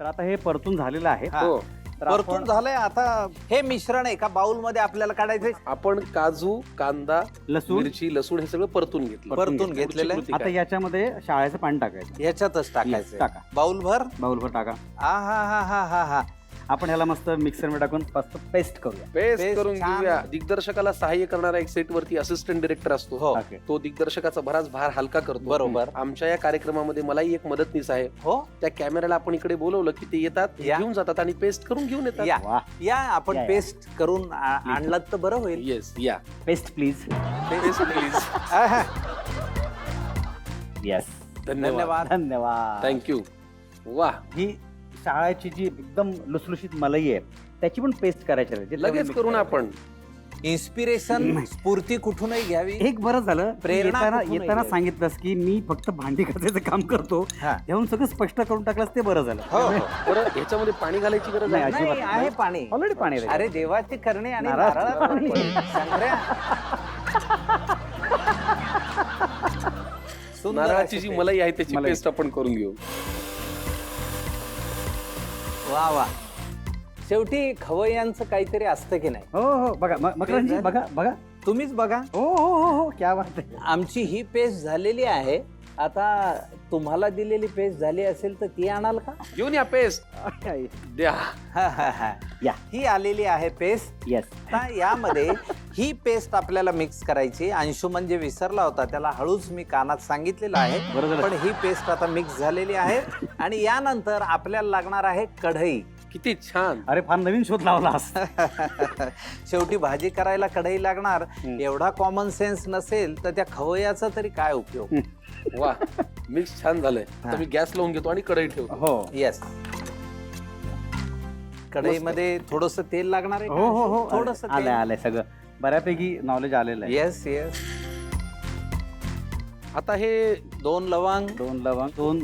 तर आता हे परतून झालेलं आहे. हो. तर परतून आपण झालंय. आता हे मिश्रण एका बाउल मध्ये आपल्याला काढायचंय. आपण काजू, कांदा, लसूण मिरची, लसूण हे सगळं परतून घेतलं. परतून घेतलेलं आहे. कृती आता काय? याच्यामध्ये शाळेचं पाणी टाकायचं. ह्याच्यातच टाकायचंय. टाका. बाउल भर. बाउलभर टाका. आ हा हा हा हा हा. आपण ह्याला मस्त मिक्सरमध्ये टाकून मस्त पेस्ट करूया. पेस्ट पेस्ट करून छान. घेऊया. दिग्दर्शकाला सहाय्य करणारा एक सेट वरती असिस्टंट डिरेक्टर असतो. हो. ओके. तो दिग्दर्शकाचा बराच भार हलका करतो. बरोबर. आमच्या या कार्यक्रमामध्ये मलाही एक मदतनीस आहे. हो त्या कॅमेऱ्याला आपण इकडे बोलवलं की ते येतात, या. घेऊन जातात आणि पेस्ट करून घेऊन येतात. या. वा, या आपण या. पेस्ट करून आणलात तर बरं होईल. येस, या. Paste please. Paste please. आहा. येस. धन्यवाद. धन्यवाद. धन्यवाद. थँक्यू. वा, ही शाळेची जी एकदम लुसलुशीत मलाई आहे त्याची पण पेस्ट करायची आहे. जे लगेच सगळं करून mix आपण इन्स्पिरेशन स्फूर्ती कुठूनही घ्यावी. एक बरं झालं प्रेरणा कुठून येताना येते? सांगितलंस की मी फक्त भांडी घासायचं काम करतो. हा. तेव्हा सगळं स्पष्ट करून टाकलंस ते बरं झालं. हो हो. बरं ह्याच्यामध्ये पाणी घालायची गरज नाही, आहे? अजिबात नाही आहे पाणी. ऑलरेडी पाणी आहे. अरे देवाची करणे आणि नारळ- नारळाचं पाणी. शंकर्या. सुंदर नारळाची अशी जी पेस्ट. मलाई आहे त्याची मलाई. पेस्ट आपण करून घेऊ. वा वा. शेवटी खवय्यांचं काहीतरी असतं की नाही. हो हो बघा मकरांजी झाली. बघा बघा. तुम्हीच बघा. हो हो हो हो क्या बात आहे. आमची ही पेस्ट झालेली आहे. आता तुम्हाला दिलेली पेस्ट झाली असेल तर ती आणाल का? घेऊन या पेस्ट द्या. हा, हा, हा. या ही आलेली आहे पेस्ट. येस. आता यामध्ये ही पेस्ट आपल्याला मिक्स करायची. अंशुमन जे विसरला होता त्याला हळूच मी कानात सांगितलेलं आहे. बरं झालं. पण ही पेस्ट आता मिक्स झालेली आहे. आणि यानंतर आपल्याला लागणार आहे कढई. किती छान. अरे फार नवीन शोध लावलास. शेवटी भाजी करायला कढई लागणार. एवढा कॉमन सेन्स नसेल तर त्या खवयाचा तरी काय उपयोग. वा, मिक्स छान झालंय. आता मी गॅस लावून घेतो आणि कढई ठेवतो. हो येस. कढईमध्ये थोडस तेल लागणार आहे. हो हो हो थोडस आलंय आलंय सगळं बऱ्यापैकी नॉलेज आलेलं आहे. Yes yes. आता हे 2 लवंग, 2 लवंग, 2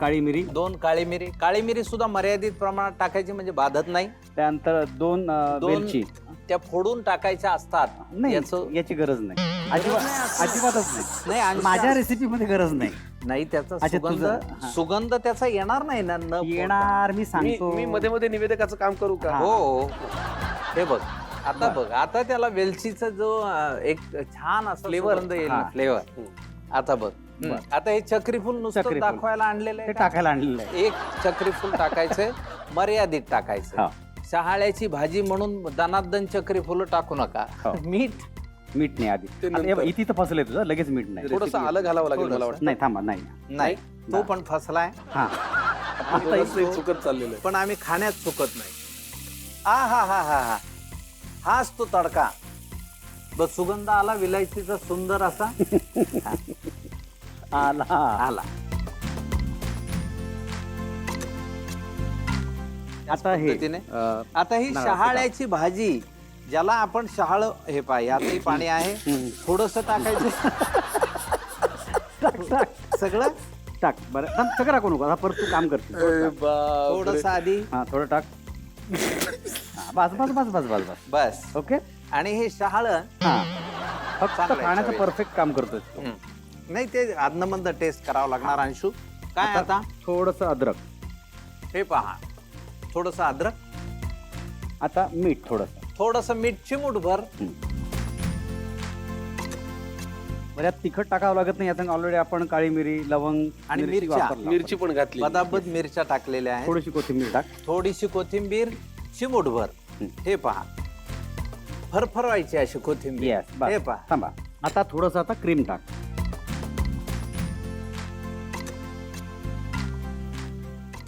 काळी मिरी, 2 काळी मिरी. काळी मिरी सुद्धा मर्यादित प्रमाणात टाकायची म्हणजे बाधत नाही. त्यानंतर 2 वेलची. त्या फोडून टाकायच्या असतात. नाही याचं याची गरज नाही. अजिबातच नाही. नाही आणि माझ्या रेसिपी मध्ये गरज नाही. नाही त्याचा अच्छा, सुगंध तुझं, हा. सुगंध त्याचा येणार नाही ना. न येणार मी मी सांगतो. मी मध्ये मध्ये निवेदकाचं काम करू का? हो. हे बघ आता बघ आता त्याला वेलचीचा जो एक छान असा Flavor. सुगंध येईल हा. फ्लेवर. आता बघ. आता हे चक्रीफूल नुसतं चक्रीफूल. दाखवायला आणलेलं ते आहे का? टाकायला आणलेलं आहे. एक चक्रीफूल टाकायचंय. मर्यादित हा. टाकायचं. शहाळ्याची भाजी म्हणून दनादन चक्रीफुलं टाकू नका. हो. मीठ मीठ नाही आधी. ते आता हे नंतर. बघ, इथे तर फसलंय तुझं लगेच मीठ नाही. थोडस आलं घालावं लागेल मला वाटतं. नाही थांबा नाही. नाही. तो पण फसलाय. हा आपण दोघांचंही चुकत चाललेलं आहे. पण आम्ही खाण्यात चुकत नाही. आ हा हा हा हा. हाच तो तडका. बस सुगंध आला विलायचीचा सुंदर असा. आला. आला. आता हे पद्धतीने. आता ही नारळाचं शहाळ्याची भाजी ज्याला आपण शहाळ हे पाय यातही पाणी आहे. थोडस टाकायचं. टाक टाक सगळं टाक बरं थांब, सगळं टाकू नको. आता परत तू काम करते. अरे बापरे. थोडस आधी. हा थोडं टाक. हा, बस बस बस बस बस बस बस. ओके. आणि हे शहाळ हा फक्त चांगलं आहे, खाण्याचं चवीला. परफेक्ट काम करतोय. नाही ते आदनमंद टेस्ट करावं लागणार. अंशू काय आता थोडस अद्रक. हे पहा. थोडस अद्रक. आता मीठ थोडस. थोडस मीठ चिमूटभर. बरं यात तिखट टाकावं लागत नाही. याचा ऑलरेडी आपण काळी मिरी लवंग आणि मिरची मिरच्या. वापरला. मिरची पण घातली. बदाबद मिरच्या टाकलेल्या आहेत. थोडीशी कोथिंबीर टाक. थोडीशी कोथिंबीर चिमूटभर. हे पहा. फरफरवायची अशी कोथिंबीर. येस हे बस पहा. थांबा. आता थोडस आता क्रीम टाक.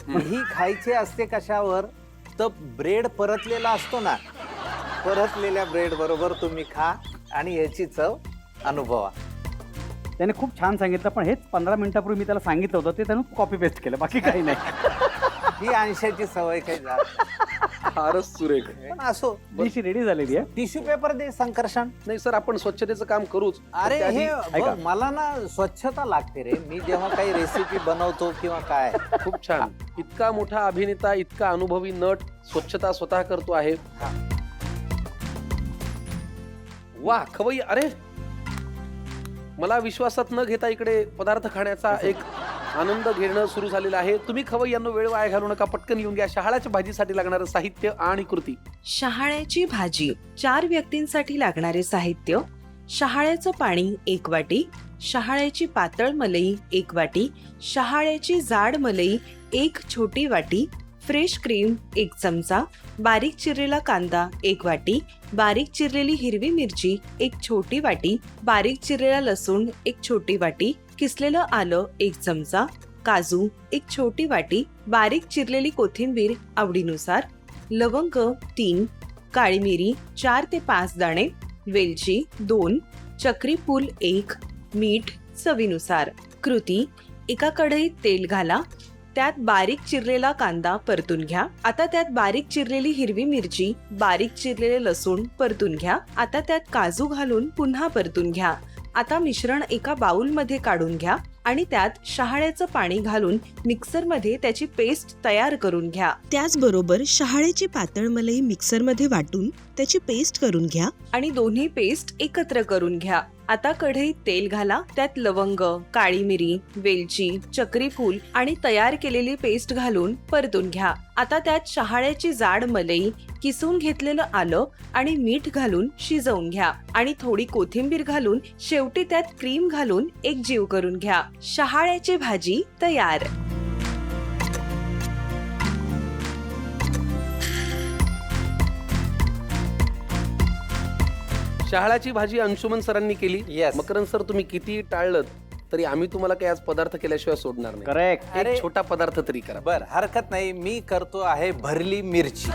ही खायची असते कशावर तर ब्रेड परतलेला असतो ना. परतलेल्या ब्रेड बरोबर तुम्ही खा आणि याची चव अनुभवा. त्याने खूप छान सांगितलं पण हेच 15 मिनिटापूर्वी मी त्याला सांगितलं होतं ते त्यानं कॉपी पेस्ट केलं बाकी काही नाही. ही अंशाची सवय काही जात. फारच सुरेख. पण असो. डिश रेडी झालेली आहे. टिश्यू पेपर दे संकर्षण. नाही सर आपण स्वच्छतेचं काम करूच. अरे त्याआधी हे ऐका. बघ, मला ना स्वच्छता लागते रे. मी जेव्हा काही रेसिपी बनवतो किंवा काय. खूप छान. इतका मोठा अभिनेता, इतका अनुभवी नट स्वच्छता स्वतः करतो आहे. वा खवई. अरे मला विश्वासात न घेता इकडे पदार्थ खाण्याचा एक आनंद घेणं सुरू झालेलं आहे. तुम्ही खवय्यांनो वेळ वाया घालू नका, पटकन येऊन घ्या शहाळ्याच्या भाजीसाठी लागणारं साहित्य आणि कृती. शहाळ्याची भाजी 4 व्यक्तींसाठी लागणारे साहित्य: शहाळ्याचं पाणी 1 वाटी, शहाळ्याची पातळ मलई 1 वाटी, शहाळ्याची जाड मलई 1 छोटी वाटी, फ्रेश क्रीम 1 चमचा, बारीक चिरलेला कांदा 1 वाटी, बारीक चिरलेली हिरवी मिरची 1 छोटी वाटी, बारीक चिरलेला लसूण 1 छोटी वाटी, किसलेलं आलं 1 चमचा, काजू 1 छोटी वाटी, बारीक चिरलेली कोथिंबीर आवडीनुसार, लवंग 3, काळी मिरी 4 ते 5 दाणे, वेलची 2, चक्री फूल 1, मीठ चवीनुसार. कृती: एका कढईत तेल घाला, त्यात बारीक चिरलेला कांदा परतून घ्या. आता त्यात बारीक चिरलेली हिरवी मिरची, बारीक चिरलेले लसूण परतून घ्या. आता त्यात काजू घालून पुन्हा परतून घ्या. आता मिश्रण एका बाउलमध्ये काढून घ्या आणि त्यात शहाळ्याचं पाणी घालून मिक्सरमध्ये त्याची पेस्ट तयार करून घ्या. त्याचबरोबर शहाळ्याची पातळ मलई मिक्सरमध्ये वाटून त्याची पेस्ट करून घ्या आणि दोन्ही पेस्ट एकत्र करून घ्या. आता कढईत तेल घाला, त्यात लवंग, काळी मिरी, वेलची, चक्री फूल आणि तयार केलेली पेस्ट घालून परतून घ्या. आता त्यात शहाळ्याची जाड मलई, किसून घेतलेलं आलं आणि मीठ घालून शिजवून घ्या आणि थोडी कोथिंबीर घालून शेवटी त्यात क्रीम घालून एक जीव करून घ्या. शहाळ्याची भाजी तयार. शहाळ्याची भाजी अंशुमन सरांनी केली. Yes. मकरंद सर, तुम्ही किती टाळलं तरी आम्ही तुम्हाला काही आज पदार्थ केल्याशिवाय सोडणार नाही. करेक्ट. एक छोटा पदार्थ तरी करा. बर, हरकत नाही. मी करतो आहे भरली मिरची.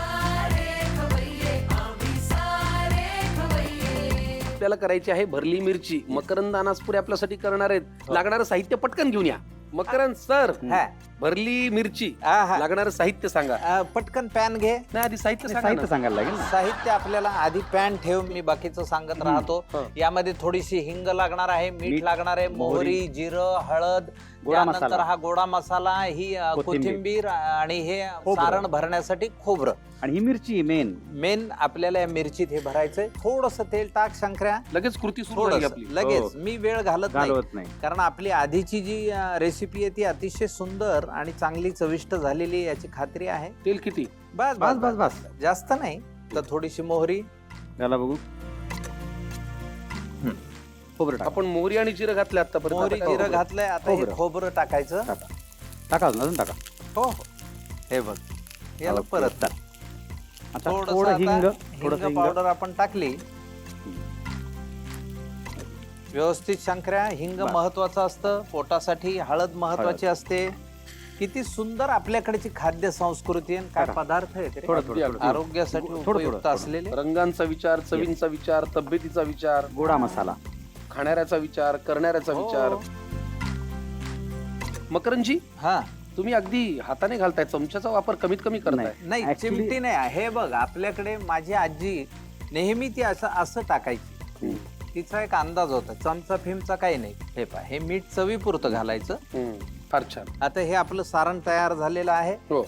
आपल्याला करायची आहे भरली मिरची. मकरंद अनासपुरे आपल्यासाठी करणार आहेत. लागणारं साहित्य पटकन घेऊन या. मकरंद सर, हा. भरली मिरची आहा. लागणारं साहित्य सांगा. पटकन पॅन घे. नाही, आधी साहित्य सांगा साहित्य ना. सांगायला लागेल ना. साहित्य आपल्याला आधी पॅन ठेव, मी बाकीचं सांगत राहतो. हं. यामध्ये थोडीशी हिंग लागणार आहे, मीठ मीठ, लागणार आहे, मोहरी, जिरं, हळद, गोडा त्यानंतर मसाला. हा गोडा मसाला, ही कोथिंबीर आणि हे खोबरं. सारण भरण्यासाठी खोबरं. आणि ही मिरची मेन आपल्याला या मिरचीत हे भरायचंय. थोडस तेल टाक शंकर्या, लगेच कृती सुरू झाली थोडस आपली. लगेच. मी वेळ घालत नाही, घालवत नाही. कारण आपली आधीची जी रेसिपी आहे ती अतिशय सुंदर आणि चांगली चविष्ट झालेली आहे याची खात्री आहे. तेल किती? बस बस बस बस जास्त नाही. तर थोडीशी मोहरी, त्याला बघू. खोबरं टाका. आपण मोहरी आणि जिरं घातले आतापर्यंत. मोहरी आता काय जिरं खोबरं? घातलंय. आता हे खोबरं. खोबरं टाकायचं. टाका अजून टाका. हो हो, हे बघ, याला ओके. परत टाक. आता थोडंसं थोडं आता हिंग, हिंग थोडंसं हिंग. पावडर आपण टाकली. व्यवस्थित शंकर्या. हिंग बरं. महत्वाचं असतं पोटासाठी, हळद महत्वाची असते. किती सुंदर आपल्याकडची खाद्य संस्कृती आणि काय टाका. पदार्थ आहेत रे. थोडं अगदी, थोडं अगदी. थोडं. आरोग्यासाठी थोडं, उपयुक्त थोडं. असलेले. रंगांचा विचार, चवींचा विचार, तब्येतीचा विचार, गोडा मसाला. खाणाऱ्याचा विचार, करणाऱ्याचा हो. विचार. मकरंदजी, हा, तुम्ही अगदी हाताने घालताय, चमच्याचा वापर कमीत कमी करताय. नाही Actually- चिमटी नाही. हे बघ, आपल्याकडे माझी आजी नेहमी ती असं टाकायची. तिचा एक अंदाज होता. चमचा फिमचा काही नाही. हे पहा, हे मीठ चवीपुरतं घालायचं. फार छान. आता हे आपलं सारण तयार झालेलं आहे. हो.